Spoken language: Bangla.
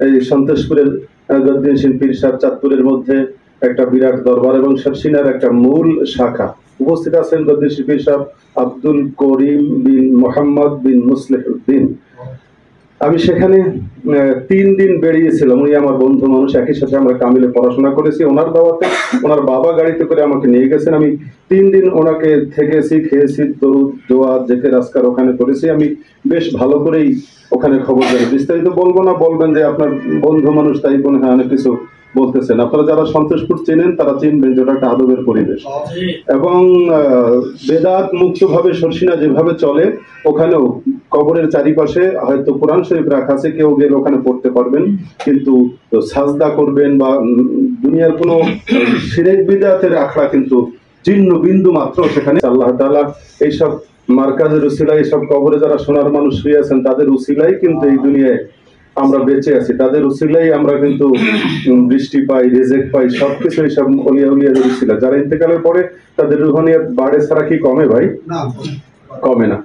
এই সন্তোষপুরের গদ্দিন পীর সাহেব চাঁদপুরের মধ্যে একটা বিরাট দরবার এবং সরসিনার একটা মূল শাখা। উপস্থিত আছেন গদ্দিন পীর সাহেব আব্দুল করিম বিন মোহাম্মদ বিন মুসলিহুদ্দিন। আমি সেখানে 3 দিন বেরিয়েছিলাম। উনি আমার বন্ধু মানুষ, একই সাথে আমরা কামিলে পড়াশোনা করেছি। ওনার দাওয়াতে ওনার বাবা গাড়িতে করে আমাকে নিয়ে গেছেন। আমি 3 দিন ওনাকে থেকেছি, খেয়েছি, দরুদ দোয়া জেকের আজকার ওখানে করেছি। আমি বেশ ভালো করেই ওখানে খবর জানি। বিস্তারিত বলবো না, বলবেন যে আপনার বন্ধু মানুষ তাই মনে হয় অনেক কিছু বলতেছেন। আপনারা যারা সন্তোষপুর চেনেন তারা চিনবেন যে ওটা একটা আদবের পরিবেশ এবং বেদাত মুক্ত ভাবে সরসিনা যেভাবে চলে ওখানেও কবরের চারিপাশে হয়তো কোরআন শরীফ রাখা আছে, কেউ গেলে ওখানে পড়তে পারবেন, কিন্তু সাজদা করবেন বা দুনিয়ার কোনো শিরক বিদআতের আখড়া কিন্তু চিহ্ন বিন্দু মাত্র সেখানে। আল্লাহ তাআলা এইসব মার্কাজের উসিলায়, এইসব কবরে যারা সোনার মানুষ শুয়ে আছেন তাদের উসিলাই কিন্তু এই দুনিয়ায় আমরা বেঁচে আছি, তাদের উসিলাই আমরা কিন্তু বৃষ্টি পাই, রিজিক পাই, সবকিছু এইসব ওলিয়া উলিয়াদের উসিলা। যারা ইন্তেকালের পরে তাদের রুহানিয়াত বাড়ে ছাড়া কি কমে ভাই? কমে না।